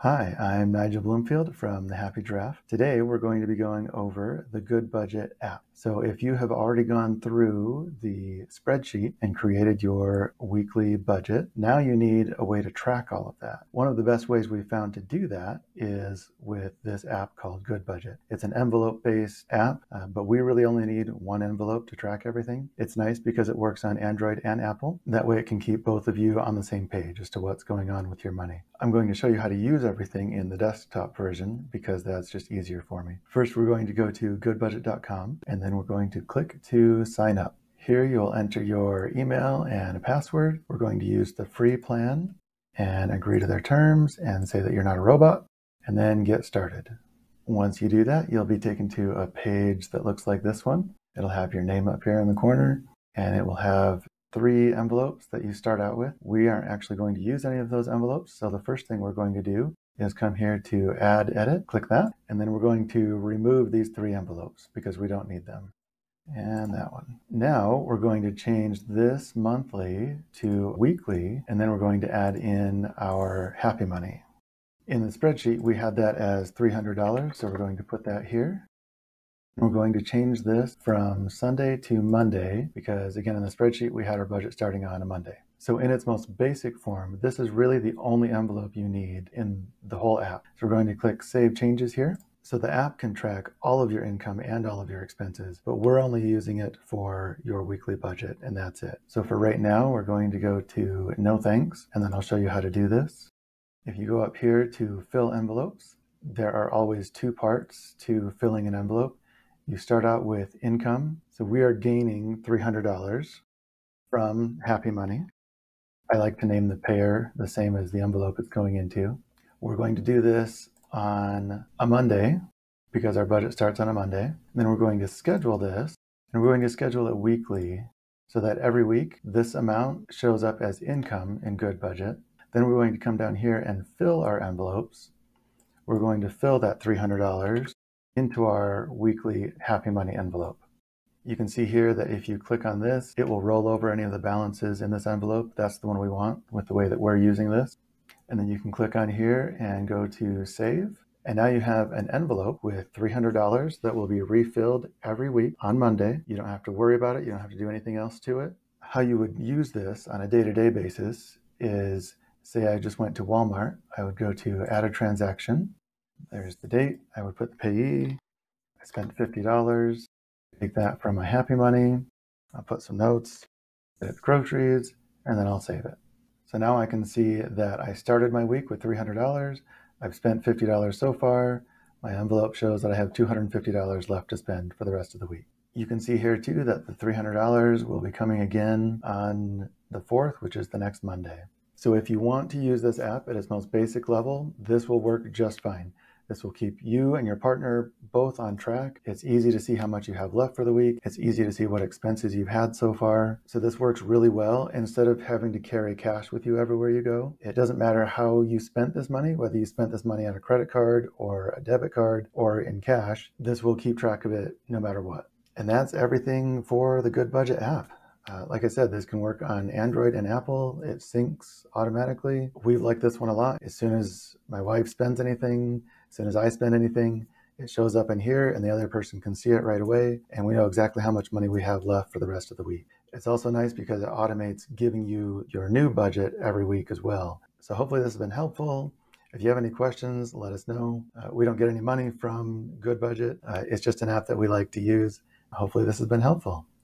Hi, I'm Nigel Bloomfield from the Happy Giraffe. Today we're going to be going over the GoodBudget app. So if you have already gone through the spreadsheet and created your weekly budget, now you need a way to track all of that. One of the best ways we've found to do that is with this app called GoodBudget. It's an envelope-based app, but we really only need one envelope to track everything. It's nice because it works on Android and Apple. That way it can keep both of you on the same page as to what's going on with your money. I'm going to show you how to use everything in the desktop version because that's just easier for me. First, we're going to go to goodbudget.com and then we're going to click to sign up. Here you'll enter your email and a password. We're going to use the free plan and agree to their terms and say that you're not a robot and then get started. Once you do that, you'll be taken to a page that looks like this one. It'll have your name up here in the corner and it will have 3 envelopes that you start out with. We aren't actually going to use any of those envelopes, so the first thing we're going to do is come here to Add Edit, click that, and then we're going to remove these 3 envelopes because we don't need them. And that one. Now we're going to change this monthly to weekly, and then we're going to add in our happy money. In the spreadsheet, we had that as $300, so we're going to put that here. We're going to change this from Sunday to Monday because, again, in the spreadsheet, we had our budget starting on a Monday. So in its most basic form, this is really the only envelope you need in the whole app. So we're going to click Save Changes here. So the app can track all of your income and all of your expenses, but we're only using it for your weekly budget, and that's it. So for right now, we're going to go to No Thanks, and then I'll show you how to do this. If you go up here to Fill Envelopes, there are always 2 parts to filling an envelope. You start out with income. So we are gaining $300 from Happy Money. I like to name the payer the same as the envelope it's going into. We're going to do this on a Monday because our budget starts on a Monday. And then we're going to schedule this, and we're going to schedule it weekly so that every week this amount shows up as income in GoodBudget. Then we're going to come down here and fill our envelopes. We're going to fill that $300 into our weekly Happy Money envelope. You can see here that if you click on this, it will roll over any of the balances in this envelope. That's the one we want with the way that we're using this. And then you can click on here and go to Save. And now you have an envelope with $300 that will be refilled every week on Monday. You don't have to worry about it. You don't have to do anything else to it. How you would use this on a day-to-day basis is, say I just went to Walmart, I would go to Add a Transaction. There's the date. I would put the payee. I spent $50. Take that from my Happy Money. I'll put some notes that it's groceries, and then I'll save it. So now I can see that I started my week with $300. I've spent $50 so far. My envelope shows that I have $250 left to spend for the rest of the week. You can see here too that the $300 will be coming again on the 4th, which is the next Monday. So if you want to use this app at its most basic level, this will work just fine. This will keep you and your partner both on track. It's easy to see how much you have left for the week. It's easy to see what expenses you've had so far. So this works really well. Instead of having to carry cash with you everywhere you go, it doesn't matter how you spent this money, whether you spent this money on a credit card or a debit card or in cash, this will keep track of it no matter what. And that's everything for the GoodBudget app. Like I said, this can work on Android and Apple. It syncs automatically. We like this one a lot. As soon as my wife spends anything, as soon as I spend anything, it shows up in here and the other person can see it right away. And we know exactly how much money we have left for the rest of the week. It's also nice because it automates giving you your new budget every week as well. So hopefully this has been helpful. If you have any questions, let us know. We don't get any money from GoodBudget. It's just an app that we like to use. Hopefully this has been helpful.